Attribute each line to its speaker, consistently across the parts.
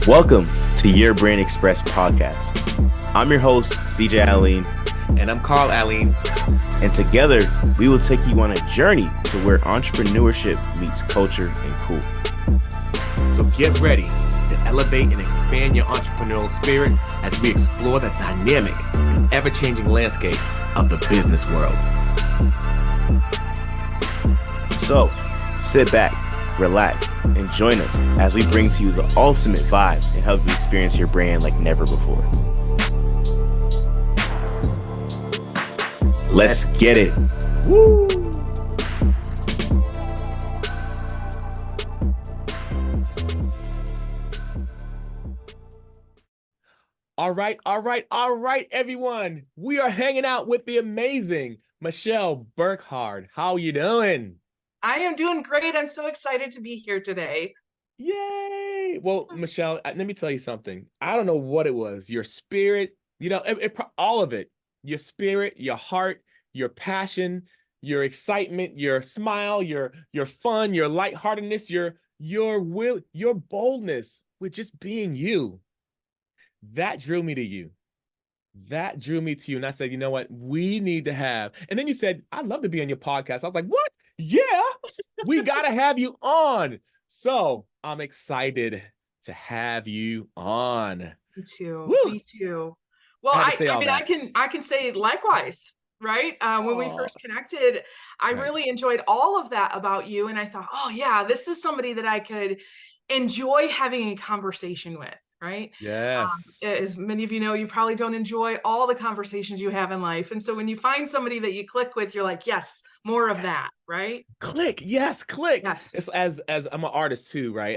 Speaker 1: Welcome to Your Brand Express podcast. I'm your host, CJ Alleen.
Speaker 2: And I'm Carl Alleen.
Speaker 1: And together, we will take you on a journey to where entrepreneurship meets culture and cool.
Speaker 2: So get ready to elevate and expand your entrepreneurial spirit as we explore the dynamic and ever-changing landscape of the business world.
Speaker 1: So, sit back, relax, and join us as we bring to you the ultimate vibe and help you experience your brand like never before. Let's get it. Woo!
Speaker 2: All right, everyone. We are hanging out with the amazing Michelle Burkhardt. How you doing?
Speaker 3: I am doing great. I'm so excited to be here today.
Speaker 2: Yay! Well, Michelle, let me tell you something. I don't know what it was. Your spirit, all of it. Your spirit, your heart, your passion, your excitement, your smile, your fun, your lightheartedness, your will, your boldness with just being you. That drew me to you. That drew me to you. And I said, you know what? We need to have. And then you said, I'd love to be on your podcast. I was like, what? Yeah, we got to have you on. So I'm excited to have you on.
Speaker 3: Me too.
Speaker 2: Woo!
Speaker 3: Me too. Well, I can say likewise, right? When we first connected, I really enjoyed all of that about you. And I thought, oh yeah, this is somebody that I could enjoy having a conversation with. Right?
Speaker 2: Yes.
Speaker 3: As many of you know, you probably don't enjoy all the conversations you have in life. And so when you find somebody that you click with, you're like, yes, more of that, right?
Speaker 2: Click. Yes, click.
Speaker 3: Yes.
Speaker 2: It's as I'm an artist too, right?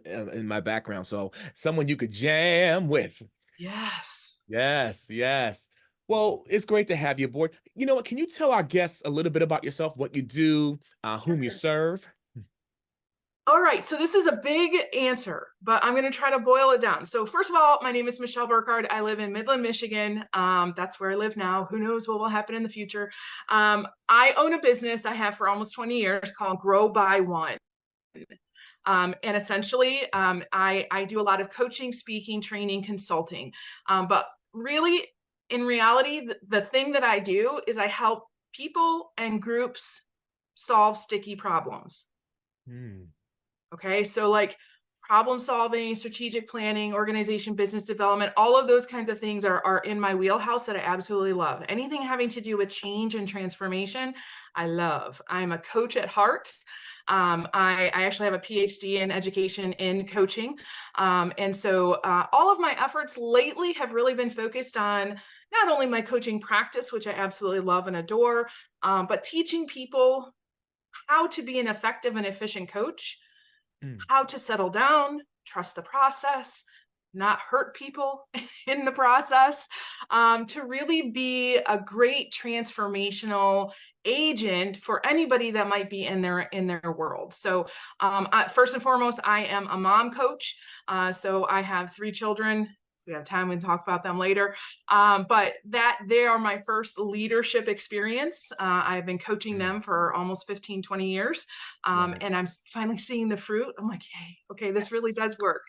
Speaker 2: In my background. So someone you could jam with.
Speaker 3: Yes.
Speaker 2: Yes. Well, it's great to have you aboard. You know what? Can you tell our guests a little bit about yourself, what you do, whom you serve?
Speaker 3: All right. So this is a big answer, but I'm going to try to boil it down. So first of all, my name is Michelle Burkhardt. I live in Midland, Michigan. That's where I live now. Who knows what will happen in the future? I own a business I have for almost 20 years called Grow by One. And essentially, I do a lot of coaching, speaking, training, consulting. But really, in reality, the thing that I do is I help people and groups solve sticky problems. Okay, so like problem solving, strategic planning, organization, business development, all of those kinds of things are in my wheelhouse that I absolutely love. Anything having to do with change and transformation, I love. I'm a coach at heart. I actually have a PhD in education in coaching. And so all of my efforts lately have really been focused on not only my coaching practice, which I absolutely love and adore, but teaching people how to be an effective and efficient coach, how to settle down, trust the process, not hurt people in the process, to really be a great transformational agent for anybody that might be in their world. So first and foremost, I am a mom coach. So I have 3 children. We have time, we can talk about them later. But they are my first leadership experience. I've been coaching them for almost 15, 20 years. And I'm finally seeing the fruit. I'm like, yay, okay, this really does work.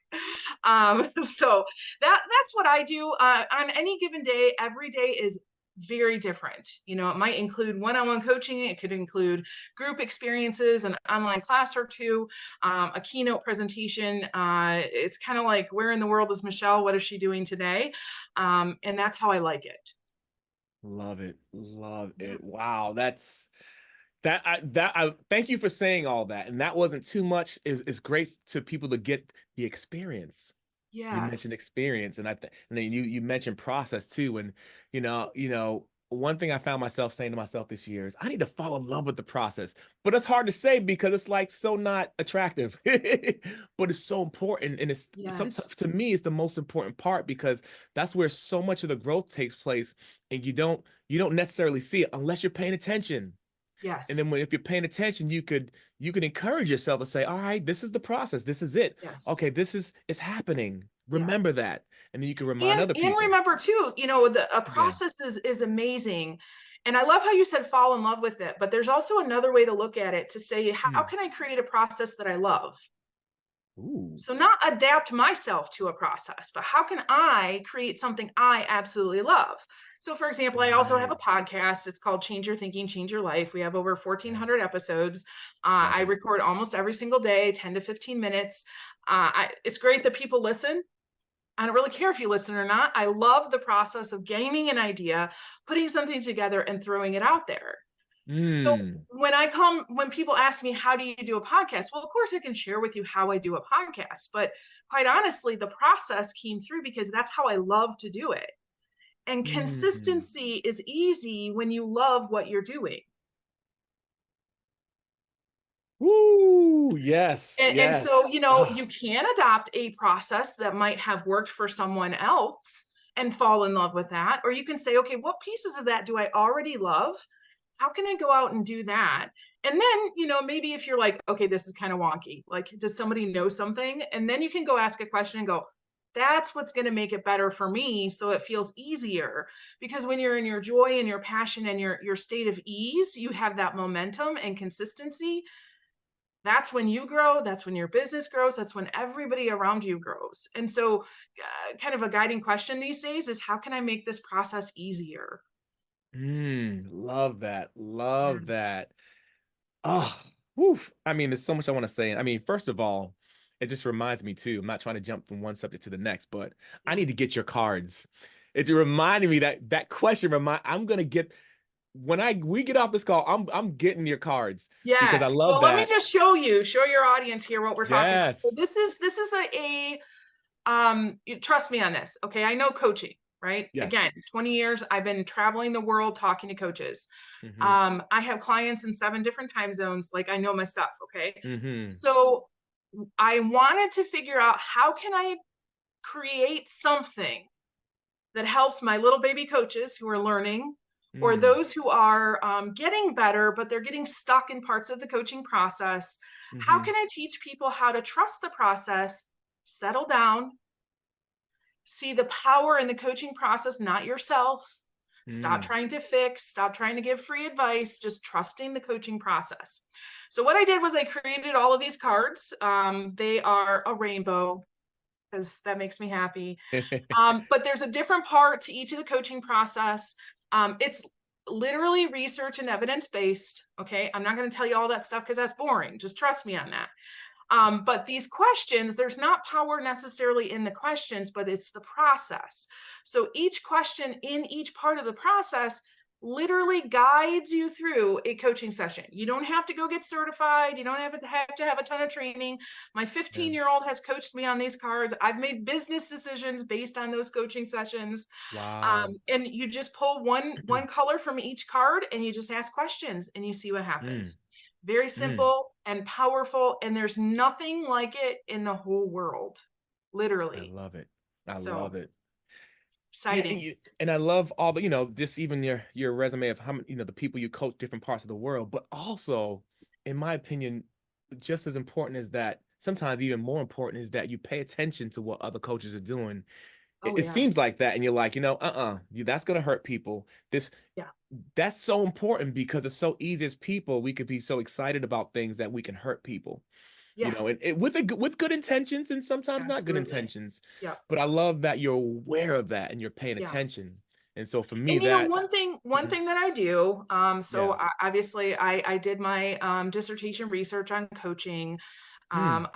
Speaker 3: So that's what I do. On any given day, every day is very different. It might include one-on-one coaching. It could include group experiences, an online class or two, a keynote presentation. It's kind of like, where in the world is Michelle? What is she doing today? And that's how I like it.
Speaker 2: Love it. Wow. I thank you for saying all that. And that wasn't too much. It's great to people to get the experience.
Speaker 3: Yeah,
Speaker 2: you mentioned experience, and then you mentioned process too. And one thing I found myself saying to myself this year is I need to fall in love with the process. But it's hard to say because it's like so not attractive, but it's so important. And it's sometimes, to me, it's the most important part because that's where so much of the growth takes place, and you don't necessarily see it unless you're paying attention.
Speaker 3: Yes.
Speaker 2: And then if you're paying attention, you could encourage yourself to say, all right, this is the process. This is it.
Speaker 3: Yes.
Speaker 2: Okay, it's happening. Remember that. And then you can remind other people.
Speaker 3: And remember too, a process is amazing. And I love how you said fall in love with it, but there's also another way to look at it, to say, how can I create a process that I love?
Speaker 2: Ooh.
Speaker 3: So not adapt myself to a process, but how can I create something I absolutely love? So for example, I also have
Speaker 2: Right.
Speaker 3: a podcast. It's called Change Your Thinking, Change Your Life. We have over
Speaker 2: Yeah.
Speaker 3: 1,400 episodes.
Speaker 2: Love
Speaker 3: I
Speaker 2: it.
Speaker 3: record almost every single day, 10 to 15 minutes. It's great that people listen. I don't really care if you listen or not. I love the process of gaining an idea, putting something together and throwing it out there. So
Speaker 2: Mm.
Speaker 3: when people ask me, how do you do a podcast? Well, of course I can share with you how I do a podcast, but quite honestly, the process came through because that's how I love to do it. And
Speaker 2: Mm.
Speaker 3: consistency is easy when you love what you're doing.
Speaker 2: Woo. Yes.
Speaker 3: And so,
Speaker 2: Yes. Ah.
Speaker 3: you can adopt a process that might have worked for someone else and fall in love with that. Or you can say, okay, what pieces of that do I already love? How can I go out and do that? And then, maybe if you're like, okay, this is kind of wonky, like, does somebody know something? And then you can go ask a question and go, that's what's going to make it better for me. So it feels easier, because when you're in your joy and your passion and your state of ease, you have that momentum and consistency. That's when you grow. That's when your business grows. That's when everybody around you grows. And so, kind of a guiding question these days is, how can I make this process easier?
Speaker 2: Love that.
Speaker 3: Yeah.
Speaker 2: Love that. Oh, whew. I mean, there's so much I want to say. I mean, first of all, it just reminds me too. I'm not trying to jump from one subject to the next, but I
Speaker 3: Yeah.
Speaker 2: need to get your cards. It reminded me that question I'm gonna get when we get off this call, I'm getting your cards because I
Speaker 3: Yes.
Speaker 2: love
Speaker 3: Well, let me
Speaker 2: that.
Speaker 3: just show your audience here what we're talking about. So
Speaker 2: Yes.
Speaker 3: this is trust me on this. Okay. I know coaching, right?
Speaker 2: Yes.
Speaker 3: Again, 20 years, I've been traveling the world talking to coaches.
Speaker 2: Mm-hmm.
Speaker 3: I have clients in 7 different time zones. Like, I know my stuff. Okay.
Speaker 2: Mm-hmm.
Speaker 3: So I wanted to figure out, how can I create something that helps my little baby coaches who are learning, or
Speaker 2: Mm.
Speaker 3: those who are getting better, but they're getting stuck in parts of the coaching process. How
Speaker 2: Mm-hmm.
Speaker 3: can I teach people how to trust the process, settle down, see the power in the coaching process, not yourself? Stop
Speaker 2: Mm.
Speaker 3: trying to fix, stop trying to give free advice, just trusting the coaching process. So what I did was I created all of these cards. They are a rainbow, because that makes me happy. But there's a different part to each of the coaching process. It's literally research and evidence-based. Okay. I'm not going to tell you all that stuff because that's boring. Just trust me on that. But these questions, there's not power necessarily in the questions, but it's the process. So each question in each part of the process literally guides you through a coaching session. You don't have to go get certified. You don't have to have a ton of training. My
Speaker 2: Yeah.
Speaker 3: 15-year-old has coached me on these cards. I've made business decisions based on those coaching sessions.
Speaker 2: Wow.
Speaker 3: And you just pull one color from each card and you just ask questions and you see what
Speaker 2: Mm.
Speaker 3: happens. Very
Speaker 2: Mm.
Speaker 3: simple and powerful, and there's nothing like it in the whole world,
Speaker 2: I
Speaker 3: literally.
Speaker 2: love it. I love
Speaker 3: So
Speaker 2: it. Yeah,
Speaker 3: exciting.
Speaker 2: and I love all the, just even your resume of how many, the people you coach different parts of the world, but also, in my opinion, just as important as that, sometimes even more important is that you pay attention to what other coaches are doing. It,
Speaker 3: Oh
Speaker 2: it
Speaker 3: yeah.
Speaker 2: seems like that, and you're like, that's gonna hurt people.
Speaker 3: Yeah.
Speaker 2: That's so important because it's so easy as people, we could be so excited about things that we can hurt people.
Speaker 3: Yeah.
Speaker 2: And with good intentions and sometimes not good
Speaker 3: Absolutely.
Speaker 2: intentions.
Speaker 3: Yeah.
Speaker 2: But I love that you're aware of that and you're paying
Speaker 3: Yeah.
Speaker 2: attention. And so for me,
Speaker 3: And
Speaker 2: that
Speaker 3: one
Speaker 2: Mhm.
Speaker 3: thing that I do,
Speaker 2: Yeah.
Speaker 3: obviously I did my dissertation research on coaching.
Speaker 2: Mm,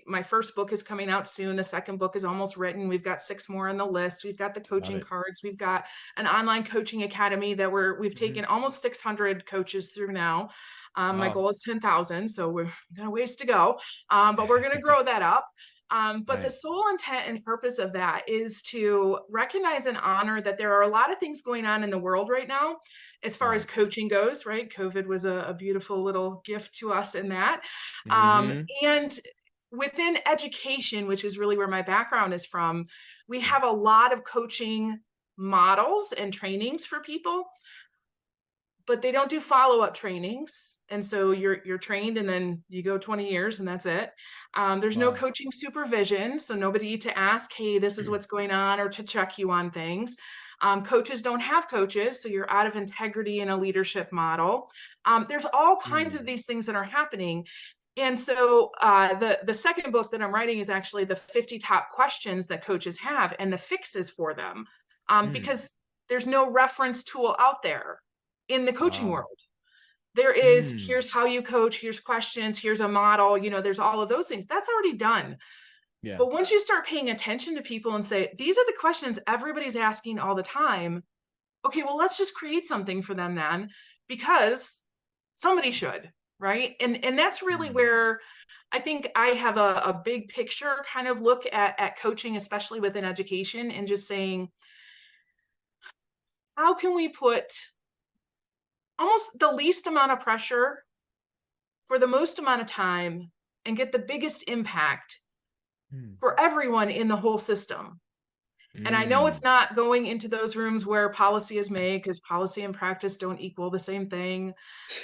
Speaker 3: My first book is coming out soon. The second book is almost written. We've got 6 more on the list. We've got the
Speaker 2: love
Speaker 3: coaching
Speaker 2: it.
Speaker 3: cards. We've got an online coaching academy that we've
Speaker 2: Mhm.
Speaker 3: taken almost 600 coaches through now. My
Speaker 2: Wow.
Speaker 3: goal is 10,000, so we're got a ways to go. But we're going to grow that up. But the
Speaker 2: Nice.
Speaker 3: sole intent and purpose of that is to recognize and honor that there are a lot of things going on in the world right now, as far as
Speaker 2: Right.
Speaker 3: coaching goes, right? COVID was a beautiful little gift to us in that.
Speaker 2: Mm-hmm.
Speaker 3: And within education, which is really where my background is from, we have a lot of coaching models and trainings for people, but they don't do follow-up trainings. And so you're trained and then you go 20 years and that's it. There's no
Speaker 2: Wow.
Speaker 3: coaching supervision, so nobody to ask, hey, this is what's going on, or to check you on things. Coaches don't have coaches, so you're out of integrity in a leadership model. There's all kinds of
Speaker 2: Mm,
Speaker 3: these things that are happening. And so the second book that I'm writing is actually the 50 top questions that coaches have and the fixes for them, because there's no reference tool out there in the coaching world. There is, here's how you coach, here's questions, here's a model, you know, there's all of those things. That's already done.
Speaker 2: Yeah.
Speaker 3: But once you start paying attention to people and say, these are the questions everybody's asking all the time. Okay, well, let's just create something for them then, because somebody should, right? And that's really where I think I have a big picture kind of look at coaching, especially within education, and just saying, how can we put almost the least amount of pressure for the most amount of time and get the biggest impact for everyone in the whole system? And I know it's not going into those rooms where policy is made, because policy and practice don't equal the same thing.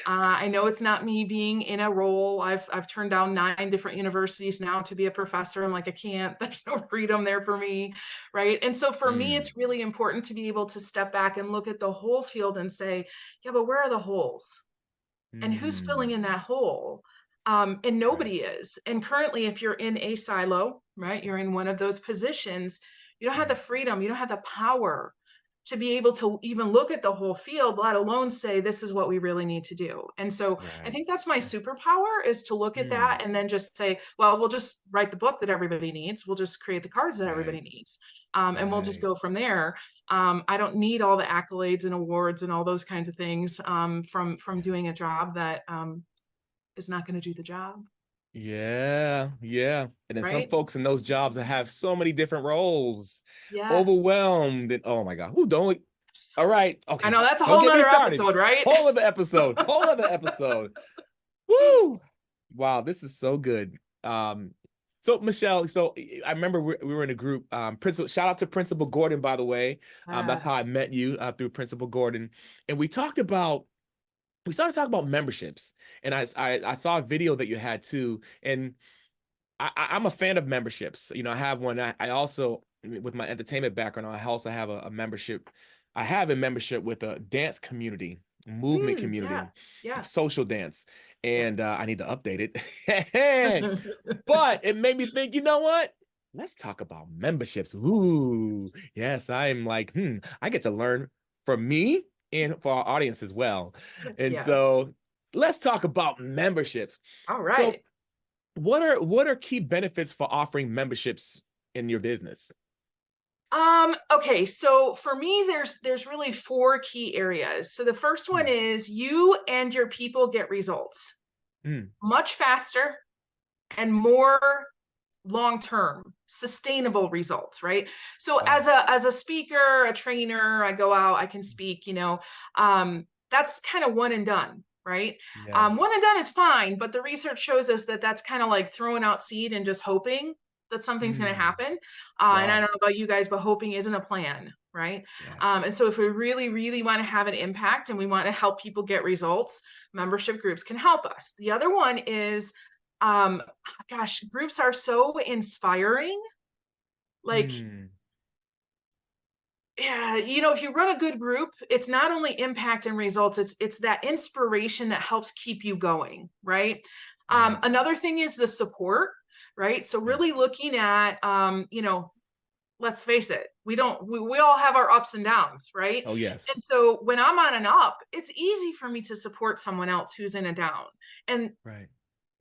Speaker 3: I know it's not me being in a role. I've turned down 9 different universities now to be a professor. I'm like, I can't, there's no freedom there for me, right? And so for me, it's really important to be able to step back and look at the whole field and say, yeah, but where are the holes? And who's filling in that hole? And nobody is. And currently, if you're in a silo, right, you're in one of those positions, you don't have the freedom, you don't have the power to be able to even look at the whole field, let alone say, this is what we really need to do. And so I think that's my superpower, is to look at that and then just say, well, we'll just write the book that everybody needs. We'll just create the cards that everybody needs. And we'll just go from there. I don't need all the accolades and awards and all those kinds of things from doing a job that is not going to do the job.
Speaker 2: Yeah. And then some
Speaker 3: Right?
Speaker 2: folks in those jobs that have so many different roles,
Speaker 3: Yes.
Speaker 2: overwhelmed, and oh my God, who don't? All right, okay.
Speaker 3: I know that's a
Speaker 2: Don't
Speaker 3: whole
Speaker 2: get me
Speaker 3: nother
Speaker 2: started.
Speaker 3: episode, right?
Speaker 2: Whole other episode. Whole other episode. Woo! Wow, this is so good. So Michelle, so I remember we were in a group. Shout out to Principal Gordon, by the way. That's how I met you, through Principal Gordon, and we started talking about memberships, and I saw a video that you had too, and I'm a fan of memberships. You know, I have one. I also, with my entertainment background, I also have a membership. I have a membership with a dance community, movement community,
Speaker 3: Yeah.
Speaker 2: social dance, and I need to update it. But it made me think, you know what? Let's talk about memberships. Ooh, yes, I'm like, I get to learn from me and for our audience as well. And so let's talk about memberships.
Speaker 3: All right.
Speaker 2: So what are key benefits for offering memberships in your business?
Speaker 3: Okay, so for me, there's really 4 key areas. So the first one is you and your people get results much faster and more long-term, sustainable results, right? So as a speaker, a trainer, I go out, I can speak, you know, that's kind of one and done, right? One and done is fine, but the research shows us that that's kind of like throwing out seed and just hoping that something's going to happen. And I don't know about you guys, but hoping isn't a plan, right? And so if we really, really want to have an impact and we want to help people get results, membership groups can help us. The other one is, gosh, groups are so inspiring. Like, yeah, you know, if you run a good group, it's not only impact and results, it's that inspiration that helps keep you going, right? Another thing is the support, right? So really looking at, you know, let's face it, we all have our ups and downs, right?
Speaker 2: Oh, yes.
Speaker 3: And so when I'm on an up, it's easy for me to support someone else who's in a down. And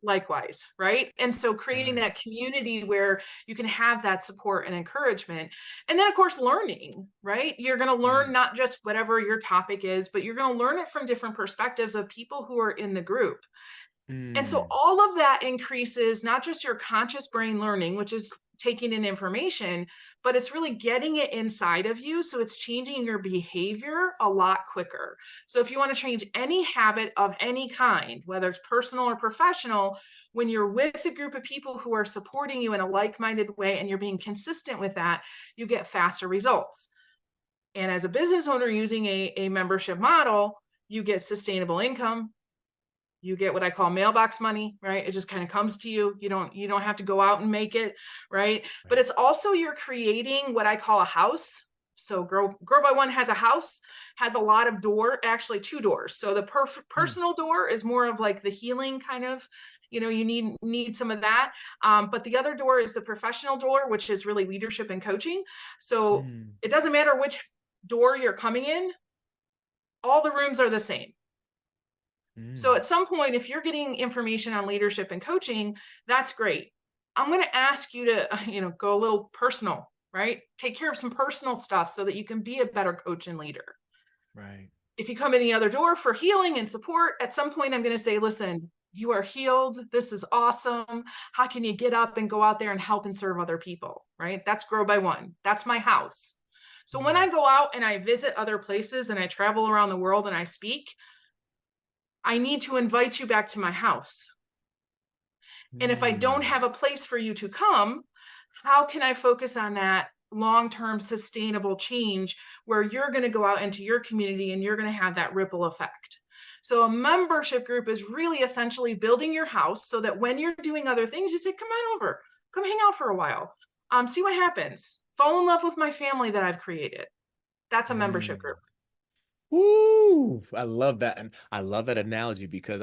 Speaker 3: likewise, right? And so creating that community where you can have that support and encouragement. And then of course, learning, right? You're going to learn not just whatever your topic is, but you're going to learn it from different perspectives of people who are in the group. And so all of that increases not just your conscious brain learning, which is taking in information, but it's really getting it inside of you. So it's changing your behavior a lot quicker. So if you want to change any habit of any kind, whether it's personal or professional, when you're with a group of people who are supporting you in a like-minded way and you're being consistent with that, you get faster results. And as a business owner using a membership model, you get sustainable income. You get what I call mailbox money, right? It just kind of comes to you. You don't have to go out and make it, right? But it's also, you're creating what I call a house So Grow by One has a house, has a lot of actually 2 doors. So the personal door is more of like the healing kind of, you need some of that. But the other door is the professional door, which is really leadership and coaching. So it doesn't matter which door you're coming in, all the rooms are the same. So at some point, if you're getting information on leadership and coaching, that's great. I'm going to ask you to, go a little personal, right? Take care of some personal stuff so that you can be a better coach and leader.
Speaker 2: Right.
Speaker 3: If you come in the other door for healing and support, at some point, I'm going to say, listen, you are healed. This is awesome. How can you get up and go out there and help and serve other people, right? That's Grow by One. That's my house. So when I go out and I visit other places and I travel around the world and I speak, I need to invite you back to my house. And if I don't have a place for you to come, how can I focus on that long-term sustainable change where you're going to go out into your community and you're going to have that ripple effect? So a membership group is really essentially building your house so that when you're doing other things, you say, come on over, come hang out for a while, see what happens, fall in love with my family that I've created. That's a membership group.
Speaker 2: Woo! I love that. And I love that analogy because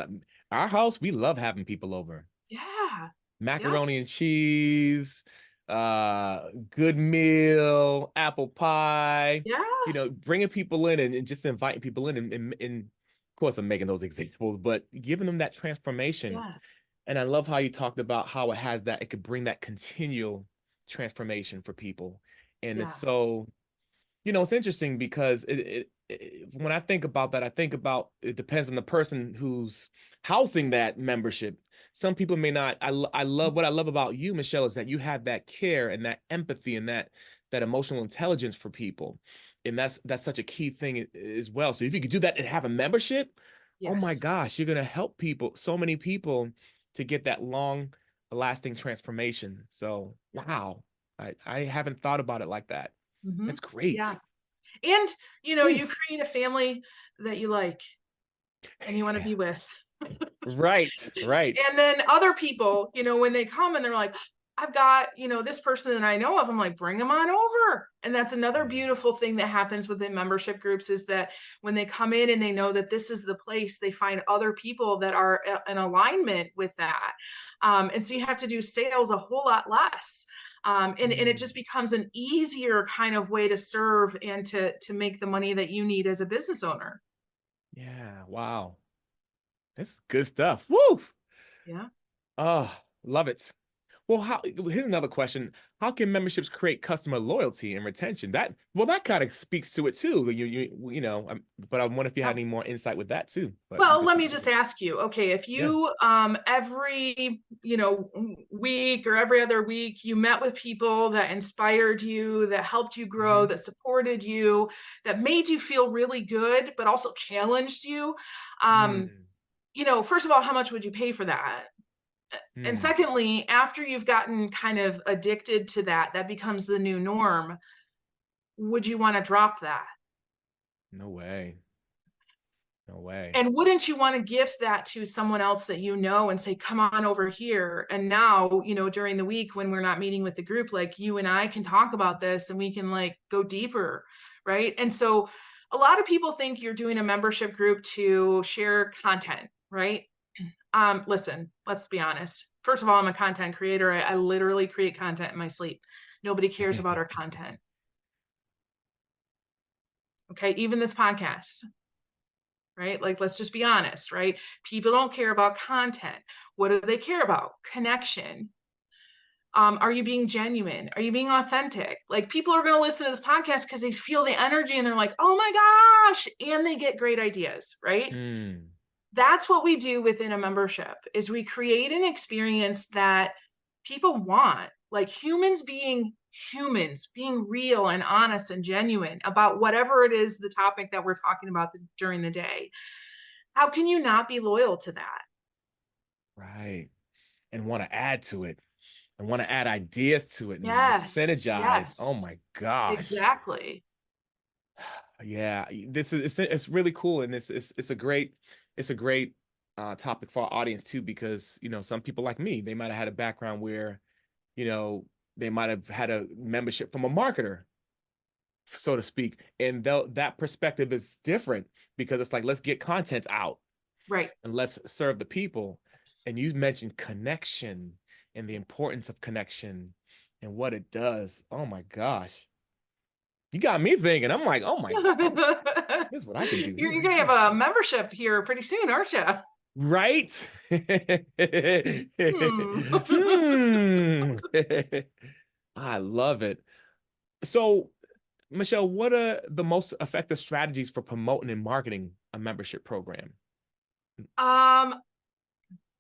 Speaker 2: our house, we love having people over.
Speaker 3: Yeah.
Speaker 2: Macaroni and cheese, good meal, apple pie.
Speaker 3: Yeah.
Speaker 2: Bringing people in and just inviting people in. And of course, I'm making those examples, but giving them that transformation.
Speaker 3: Yeah.
Speaker 2: And I love how you talked about how it could bring that continual transformation for people. And it's so, it's interesting because when I think about that, I think about it depends on the person who's housing that membership. Some people may not. I love what I love about you, Michelle, is that you have that care and that empathy and that emotional intelligence for people, and that's such a key thing as well. So if you could do that and have a membership, oh my gosh, you're gonna help people, so many people, to get that long lasting transformation. So wow, I haven't thought about it like that. That's great.
Speaker 3: Yeah. And, you create a family that you like and you want to be with.
Speaker 2: Right.
Speaker 3: And then other people, when they come and they're like, I've got, this person that I know of, I'm like, bring them on over. And that's another beautiful thing that happens within membership groups is that when they come in and they know that this is the place, they find other people that are in alignment with that. And so you have to do sales a whole lot less. And it just becomes an easier kind of way to serve and to make the money that you need as a business owner.
Speaker 2: Yeah. Wow. That's good stuff. Woo.
Speaker 3: Yeah.
Speaker 2: Oh, love it. Well, here's another question. How can memberships create customer loyalty and retention? That kind of speaks to it too. But I wonder if you had any more insight with that too.
Speaker 3: Well, let me just ask you, okay, if you every, week or every other week, you met with people that inspired you, that helped you grow, that supported you, that made you feel really good, but also challenged you. First of all, how much would you pay for that? And secondly, after you've gotten kind of addicted to that becomes the new norm. Would you want to drop that?
Speaker 2: No way. No way.
Speaker 3: And wouldn't you want to gift that to someone else that you know and say, come on over here. And now, during the week when we're not meeting with the group, like you and I can talk about this and we can like go deeper. Right. And so a lot of people think you're doing a membership group to share content, right? Listen, let's be honest. First of all, I'm a content creator. I literally create content in my sleep. Nobody cares about our content. Okay. Even this podcast, right? Like, let's just be honest, right? People don't care about content. What do they care about? Connection. Are you being genuine? Are you being authentic? Like, people are going to listen to this podcast because they feel the energy and they're like, oh my gosh, and they get great ideas, right? That's what we do within a membership is we create an experience that people want, like humans being real and honest and genuine about whatever it is, the topic that we're talking about during the day. How can you not be loyal to that?
Speaker 2: Right. And want to add to it and want to add ideas to it and synergize.
Speaker 3: Yes.
Speaker 2: Oh my gosh.
Speaker 3: Exactly.
Speaker 2: Yeah, it's really cool. And it's a great topic for our audience too, because, some people like me, they might've had a background where, they might've had a membership from a marketer. so to speak. And that perspective is different because it's like, let's get content out
Speaker 3: Right.
Speaker 2: and let's serve the people. And you mentioned connection and the importance of connection and what it does. Oh my gosh. You got me thinking. I'm like, oh my, here's what I can do.
Speaker 3: You're gonna have a membership here pretty soon, aren't you?
Speaker 2: Right?
Speaker 3: Hmm.
Speaker 2: I love it. So, Michelle, what are the most effective strategies for promoting and marketing a membership program?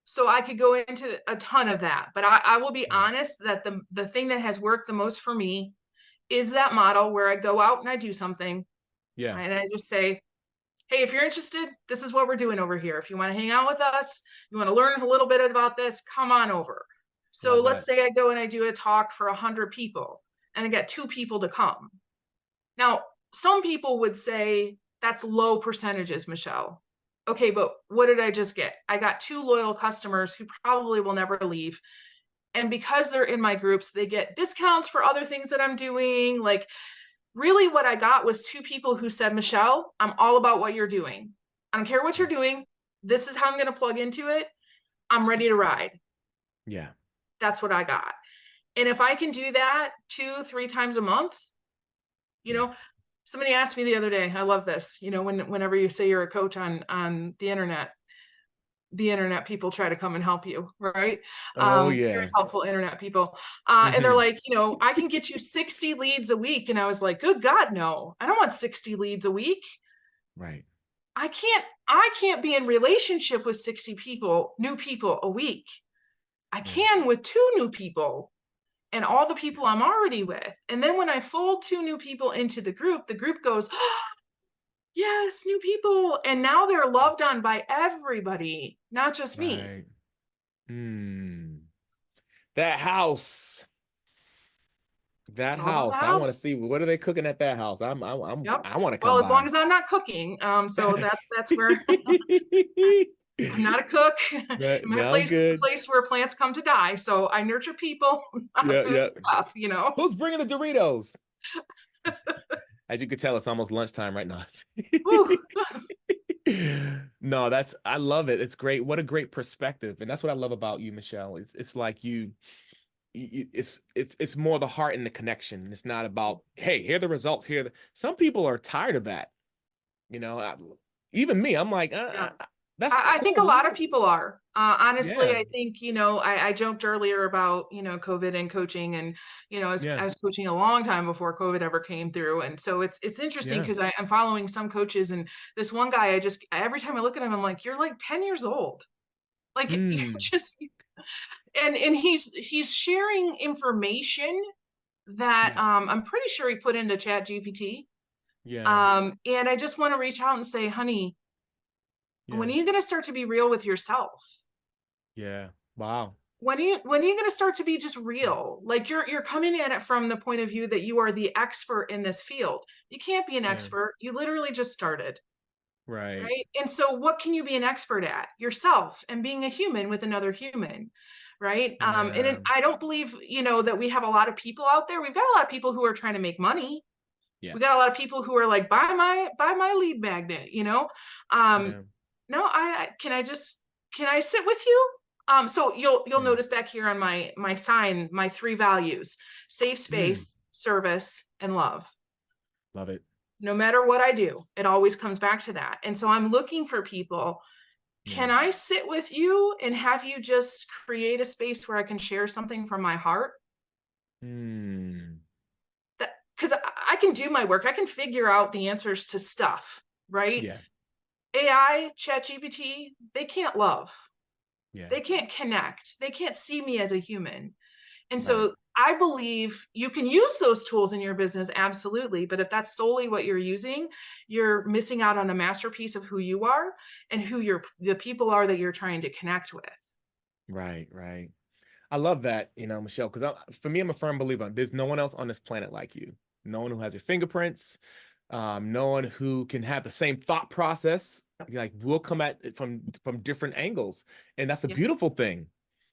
Speaker 3: So I could go into a ton of that, but I will be honest that the thing that has worked the most for me is that model where I go out and I do something.
Speaker 2: Yeah.
Speaker 3: And I just say, hey, if you're interested, this is what we're doing over here. If you want to hang out with us, you want to learn a little bit about this, come on over. So
Speaker 2: Love
Speaker 3: let's
Speaker 2: that.
Speaker 3: say I go and I do a talk for 100 people and I get 2 people to come. Now, some people would say that's low percentages, Michelle. Okay, but what did I just get? I got 2 loyal customers who probably will never leave. And because they're in my groups, they get discounts for other things that I'm doing. Like, really what I got was 2 people who said, Michelle, I'm all about what you're doing. I don't care what you're doing. This is how I'm going to plug into it. I'm ready to ride.
Speaker 2: Yeah.
Speaker 3: That's what I got. And if I can do that 2-3 times a month, you know, somebody asked me the other day, I love this, you know, whenever you say you're a coach on the internet people try to come and help you, right?
Speaker 2: Oh,
Speaker 3: Very
Speaker 2: yeah.
Speaker 3: helpful internet people. And they're like, you know, I can get you 60 leads a week. And I was like, good God, no, I don't want 60 leads a week.
Speaker 2: Right.
Speaker 3: I can't be in relationship with 60 people, new people a week. I can with 2 new people and all the people I'm already with. And then when I fold 2 new people into the group goes, oh, yes, new people. And now they're loved on by everybody, not just me.
Speaker 2: Right. That house. That
Speaker 3: It's all about the
Speaker 2: house. I want to
Speaker 3: house.
Speaker 2: see what are they cooking at that house.
Speaker 3: Yep.
Speaker 2: I want to come
Speaker 3: Well, as
Speaker 2: by.
Speaker 3: long as I'm not cooking. So that's where I'm not a cook. My
Speaker 2: No, I'm
Speaker 3: place is the
Speaker 2: good.
Speaker 3: place where plants come to die. So I nurture people, food and stuff, you know.
Speaker 2: Who's bringing the Doritos? As you can tell, it's almost lunchtime right now. No, I love it. It's great. What a great perspective. And that's what I love about you, Michelle. It's like it's more the heart and the connection. It's not about, hey, here are the results here. Some people are tired of that. You know, even me, I'm like, that's
Speaker 3: I think a
Speaker 2: cool.
Speaker 3: lot of people are. Honestly,
Speaker 2: Yeah.
Speaker 3: I think, you know, I joked earlier about, you know, COVID and coaching, and, you know, I was coaching a long time before COVID ever came through. And so it's interesting because I'm following some coaches, and this one guy, every time I look at him, I'm like, you're like 10 years old. Like you're just, and he's sharing information that I'm pretty sure he put into Chat GPT. And I just want to reach out and say, honey, when are you going to start to be real with yourself?
Speaker 2: Yeah. Wow.
Speaker 3: When are you going to start to be just real? Like you're coming at it from the point of view that you are the expert in this field. You can't be an expert. You literally just started.
Speaker 2: Right.
Speaker 3: And so what can you be an expert at? Yourself, and being a human with another human. Right. And I don't believe, you know, that we have a lot of people out there. We've got a lot of people who are trying to make money. We got a lot of people who are like, buy my lead magnet, you know? No, can I sit with you? So you'll notice back here on my sign, my 3 values: safe space, service, and love.
Speaker 2: Love it.
Speaker 3: No matter what I do, it always comes back to that. And so I'm looking for people. Can I sit with you and have you just create a space where I can share something from my heart? Because I can do my work. I can figure out the answers to stuff, right?
Speaker 2: Yeah.
Speaker 3: AI, ChatGPT, they can't love.
Speaker 2: Yeah.
Speaker 3: They can't connect. They can't see me as a human. And so I believe you can use those tools in your business, absolutely. But if that's solely what you're using, you're missing out on the masterpiece of who you are and who the people are that you're trying to connect with.
Speaker 2: Right, right. I love that, you know, Michelle, because for me, I'm a firm believer. There's no one else on this planet like you. No one who has your fingerprints, no one who can have the same thought process. Like we'll come at it from different angles, and that's a beautiful thing.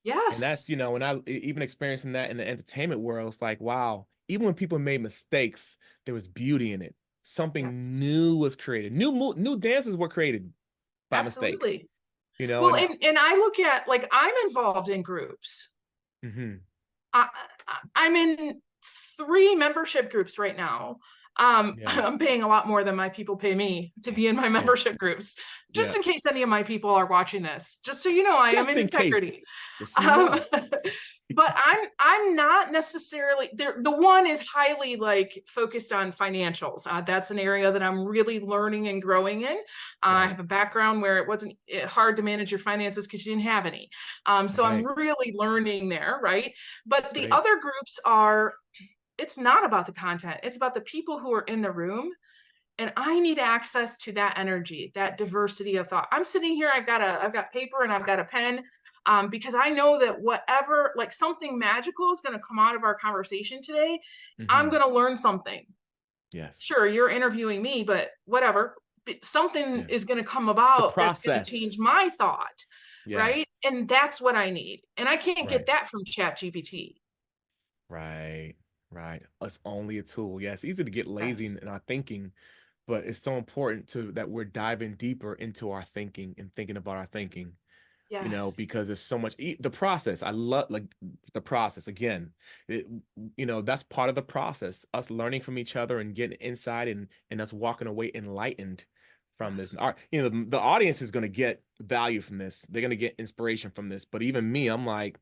Speaker 3: Yes.
Speaker 2: And that's, you know, and I even experiencing that in the entertainment world, it's like, wow, even when people made mistakes, there was beauty in it. Something
Speaker 3: Yes.
Speaker 2: new was created. New dances were created by mistake.
Speaker 3: Absolutely.
Speaker 2: You know,
Speaker 3: Well, and I look at, like, I'm involved in groups.
Speaker 2: Mhm.
Speaker 3: I'm in 3 membership groups right now.
Speaker 2: Yeah,
Speaker 3: I'm paying a lot more than my people pay me to be in my
Speaker 2: yeah,
Speaker 3: membership groups, just
Speaker 2: yeah.
Speaker 3: in case any of my people are watching this, just so you know, I am
Speaker 2: Just
Speaker 3: in
Speaker 2: in case,
Speaker 3: integrity.
Speaker 2: just so you
Speaker 3: Um,
Speaker 2: know.
Speaker 3: but I'm not necessarily there. The one is highly, like, focused on financials. That's an area that I'm really learning and growing in. I
Speaker 2: Right,
Speaker 3: have a background where it wasn't hard to manage your finances because you didn't have any. So I'm
Speaker 2: right,
Speaker 3: really learning there, right? But the
Speaker 2: right,
Speaker 3: other groups are, it's not about the content. It's about the people who are in the room. And I need access to that energy, that diversity of thought. I'm sitting here, I've got paper and I've got a pen, because I know that whatever, like, something magical is going to come out of our conversation today. I'm
Speaker 2: Mhm.
Speaker 3: going to learn something.
Speaker 2: Yes,
Speaker 3: Sure, you're interviewing me, but whatever. Something
Speaker 2: yeah.
Speaker 3: is going to come
Speaker 2: The
Speaker 3: about that's going to change
Speaker 2: process.
Speaker 3: my thought,
Speaker 2: Yeah,
Speaker 3: right? And that's what I need. And I can't
Speaker 2: right,
Speaker 3: get that from Chat GPT.
Speaker 2: right, right. It's only a tool. Yeah, it's easy to get lazy
Speaker 3: Yes.
Speaker 2: in our thinking, but it's so important to that we're diving deeper into our thinking and thinking about our thinking.
Speaker 3: Yes.
Speaker 2: Because there's so much the process. I love like the process again. It, that's part of the process. Us learning from each other and getting insight and us walking away enlightened from this.
Speaker 3: Yes.
Speaker 2: And our, the audience is going to get value from this. They're going to get inspiration from this. But even me, I'm like,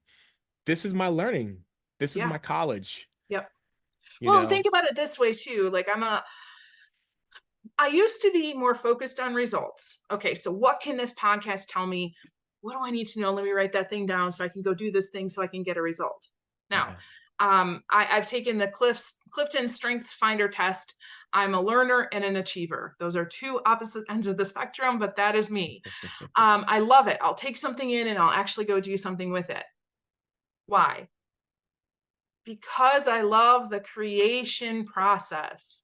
Speaker 2: this is my learning. This is
Speaker 3: Yeah.
Speaker 2: my college.
Speaker 3: Yep.
Speaker 2: You
Speaker 3: Well, and
Speaker 2: know.
Speaker 3: think about it this way too. Like, I used to be more focused on results. Okay, so what can this podcast tell me? What do I need to know? Let me write that thing down so I can go do this thing so I can get a result. Now,
Speaker 2: Yeah.
Speaker 3: I've taken the Clifton Strength Finder test. I'm a learner and an achiever. Those are 2 opposite ends of the spectrum, but that is me. I love it. I'll take something in and I'll actually go do something with it. Why? Because I love the creation process.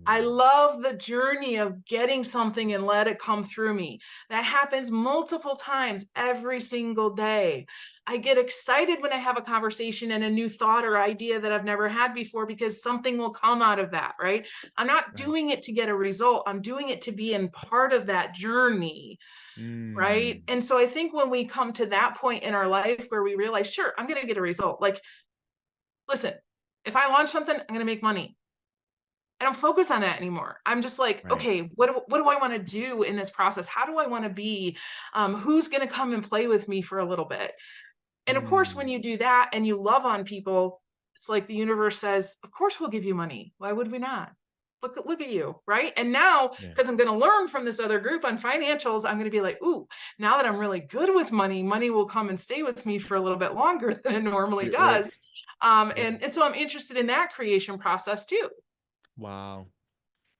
Speaker 3: I
Speaker 2: Mm,
Speaker 3: love the journey of getting something and let it come through me. That happens multiple times every single day. I get excited when I have a conversation and a new thought or idea that I've never had before because something will come out of that, right? I'm not
Speaker 2: right.
Speaker 3: doing it to get a result. I'm doing it to be in part of that journey, right?
Speaker 2: Mm,
Speaker 3: And so I think when we come to that point in our life where we realize, sure, I'm going to get a result. Like, listen, if I launch something, I'm going to make money. I don't focus on that anymore. I'm just like,
Speaker 2: right.
Speaker 3: okay, what do I want to do in this process? How do I want to be? Who's going to come and play with me for a little bit? And of course, when
Speaker 2: Mm,
Speaker 3: you do that and you love on people, it's like the universe says, of course we'll give you money. Why would we not? Look at you, right? And now,
Speaker 2: yeah.
Speaker 3: because I'm going to learn from this other group on financials, I'm going to be like, ooh, now that I'm really good with money, money will come and stay with me for a little bit longer than it normally
Speaker 2: Right.
Speaker 3: does.
Speaker 2: Yeah.
Speaker 3: And so I'm interested in that creation process too.
Speaker 2: Wow.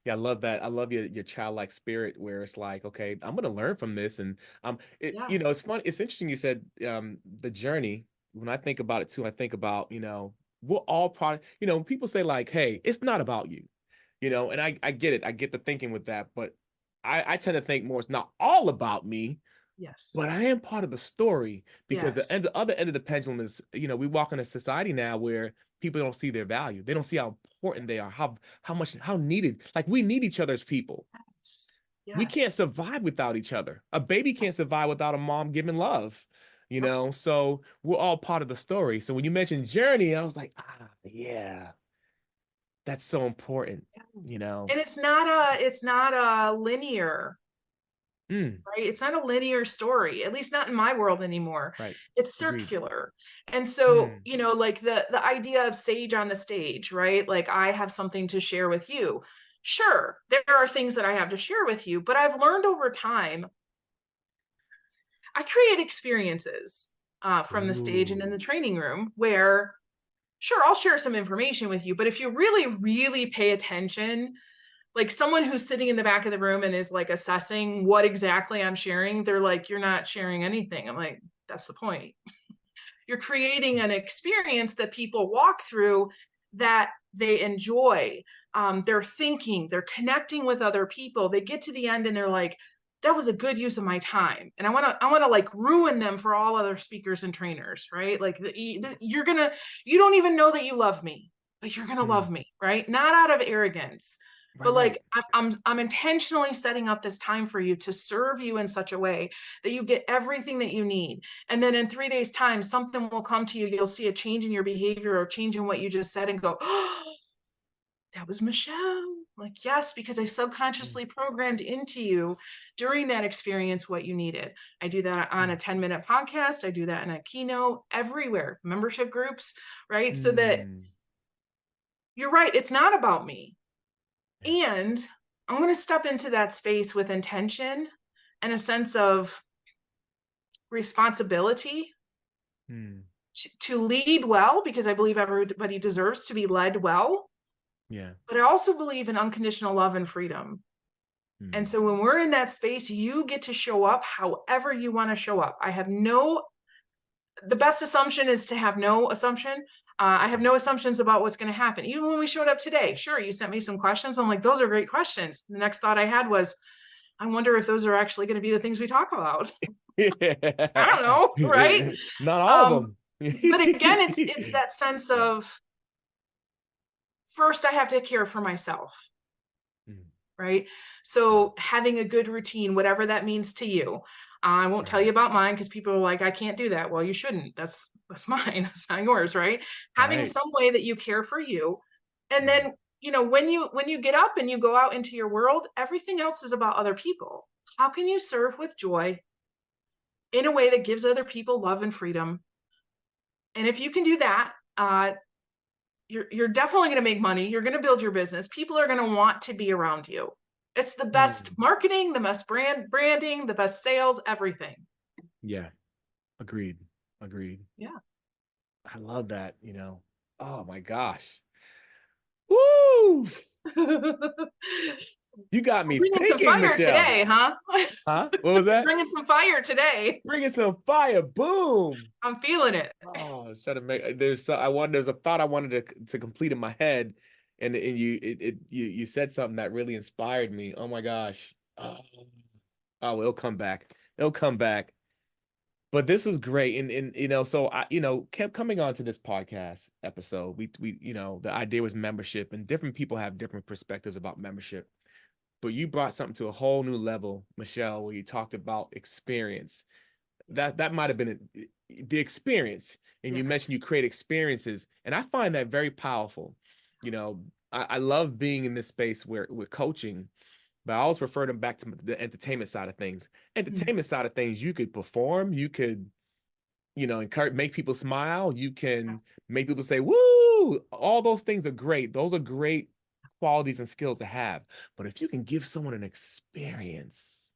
Speaker 2: Yeah, I love that. I love your childlike spirit where it's like, okay, I'm gonna learn from this. And
Speaker 3: Yeah.
Speaker 2: it's fun, it's interesting you said the journey. When I think about it too, I think about, we're all product, when people say like, hey, it's not about you, and I get it. I get the thinking with that, but I tend to think more it's not all about me,
Speaker 3: Yes.
Speaker 2: but I am part of the story because
Speaker 3: Yes.
Speaker 2: the other end of the pendulum is, we walk in a society now where people don't see their value. They don't see how important they are, how needed. Like we need each other as people. We can't
Speaker 3: Yes.
Speaker 2: survive without each other. A baby can't
Speaker 3: Yes.
Speaker 2: survive without a mom giving love,
Speaker 3: Yep.
Speaker 2: So we're all part of the story. So when you mentioned journey, I was like, yeah, that's so important, you know.
Speaker 3: And it's not a linear,
Speaker 2: Mm,
Speaker 3: right? It's not a linear story, at least not in my world anymore.
Speaker 2: right.
Speaker 3: It's
Speaker 2: Agreed.
Speaker 3: circular. And so,
Speaker 2: Mm,
Speaker 3: like the idea of sage on the stage, right? Like, I have something to share with you. Sure, there are things that I have to share with you, but I've learned over time, I create experiences from the stage and in the
Speaker 2: ooh,
Speaker 3: training room where, sure, I'll share some information with you, but if you really, really pay attention, like someone who's sitting in the back of the room and is like assessing what exactly I'm sharing, they're like, you're not sharing anything. I'm like, that's the point. You're creating an experience that people walk through that they enjoy. They're thinking, they're connecting with other people. They get to the end and they're like, that was a good use of my time. And I want to like ruin them for all other speakers and trainers, right? Like you don't even know that you love me. but you're going to love me, right? Not out of arrogance, but like I'm intentionally setting up this time for you to serve you in such a way that you get everything that you need. And then in 3 days time, something will come to you. You'll see a change in your behavior or change in what you just said and go, oh, that was Michelle. Like, yes, because I subconsciously programmed into you during that experience what you needed. I do that on a 10-minute podcast. I do that in a keynote, everywhere, membership groups, right? So that you're right. It's not about me. And I'm going to step into that space with intention and a sense of responsibility to lead well, because I believe everybody deserves to be led well.
Speaker 2: Yeah.
Speaker 3: But I also believe in unconditional love and freedom. And so when we're in that space, you get to show up however you want to show up. The best assumption is to have no assumption. I have no assumptions about what's going to happen. Even when we showed up today, sure, you sent me some questions. I'm like, those are great questions. The next thought I had was, I wonder if those are actually going to be the things we talk about. I don't know, right?
Speaker 2: Not all of them.
Speaker 3: But again, it's that sense of, first, I have to care for myself, right? So having a good routine, whatever that means to you. I won't tell you about mine because people are like, I can't do that. Well, you shouldn't. That's mine. That's not yours, right? Having some way that you care for you. And then, when you get up and you go out into your world, everything else is about other people. How can you serve with joy in a way that gives other people love and freedom? And if you can do that, you're definitely going to make money. You're going to build your business. People are going to want to be around you. It's the best marketing, the best branding, the best sales, everything.
Speaker 2: Yeah. Agreed.
Speaker 3: Yeah.
Speaker 2: I love that, Oh my gosh. Woo! You got me
Speaker 3: bringing
Speaker 2: thinking,
Speaker 3: some fire
Speaker 2: Michelle.
Speaker 3: Today, huh?
Speaker 2: Huh? What was that?
Speaker 3: Bringing some fire today.
Speaker 2: Bringing some fire. Boom.
Speaker 3: I'm feeling it.
Speaker 2: Oh, I was trying to make. There's a thought I wanted to complete in my head, and you said something that really inspired me. Oh my gosh. Oh, it'll come back. It'll come back. But this was great, and so I kept coming on to this podcast episode. We the idea was membership, and different people have different perspectives about membership. But you brought something to a whole new level, Michelle, where you talked about experience. That might have been the experience, and you mentioned you create experiences, and I find that very powerful. I love being in this space where we're coaching, but I always refer them back to the entertainment side of things. Entertainment side of things, you could perform, you could, encourage, make people smile, you can make people say, woo, all those things are great. Those are great qualities and skills to have. But if you can give someone an experience,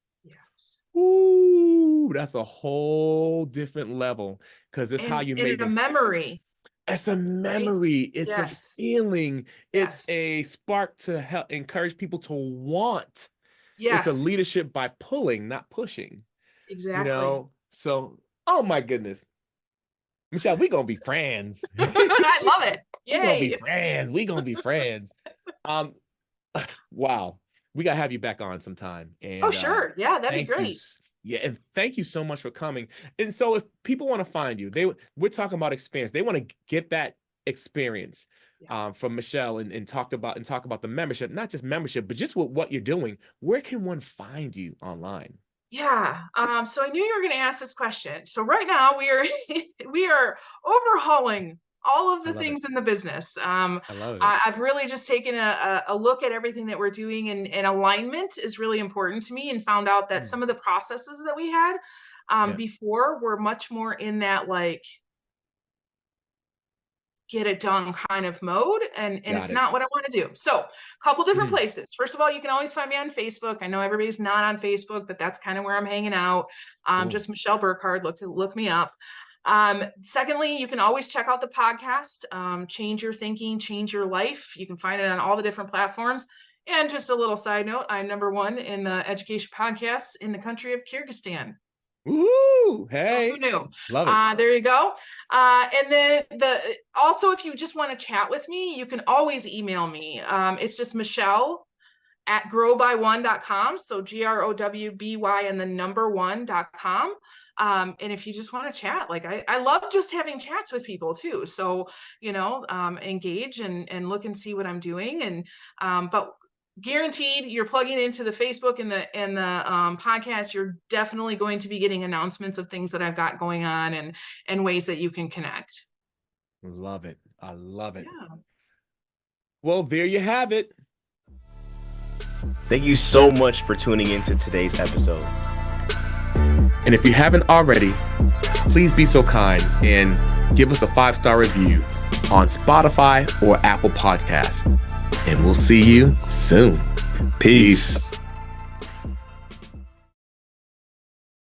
Speaker 2: ooh, that's a whole different level, because it's how you make
Speaker 3: a memory.
Speaker 2: It's a memory. Right? It's a feeling. It's a spark to help encourage people to want. It's a leadership by pulling, not pushing.
Speaker 3: Exactly.
Speaker 2: So, oh my goodness. Michelle, we're going to be friends.
Speaker 3: I love it. Yay.
Speaker 2: We're going to be friends. We're going to be friends. Wow. We got to have you back on sometime. And,
Speaker 3: sure. Yeah, that'd be great.
Speaker 2: And thank you so much for coming. And so if people want to find you, we're talking about experience. They want to get that experience from Michelle and talk about the membership, not just membership, but just what you're doing. Where can one find you online?
Speaker 3: Yeah. So I knew you were going to ask this question. So right now we are overhauling all of the things in the business. I love it. I've really just taken a look at everything that we're doing, and alignment is really important to me, and found out that some of the processes that we had before were much more in that like get it done kind of mode, and it's not what I want to do. So a couple different places. First of all, you can always find me on Facebook. I know everybody's not on Facebook, but that's kind of where I'm hanging out. Just Michelle Burkhardt, look me up. Secondly, you can always check out the podcast, Change Your Thinking, Change Your Life. You can find it on all the different platforms. And just a little side note, I'm #1 in the education podcasts in the country of Kyrgyzstan.
Speaker 2: Ooh, hey,
Speaker 3: who knew?
Speaker 2: Love it.
Speaker 3: There you go. And then also, if you just want to chat with me, you can always email me. It's just Michelle at growby1.com. So GROWBY and the number 1.com. And if you just want to chat, like I love just having chats with people too. So, engage and look and see what I'm doing. And, but guaranteed you're plugging into the Facebook and the podcast, you're definitely going to be getting announcements of things that I've got going on and ways that you can connect.
Speaker 2: Love it. I love it.
Speaker 3: Yeah.
Speaker 2: Well, there you have it.
Speaker 1: Thank you so much for tuning into today's episode.
Speaker 2: And if you haven't already, please be so kind and give us a 5-star review on Spotify or Apple Podcasts. And we'll see you soon.
Speaker 1: Peace.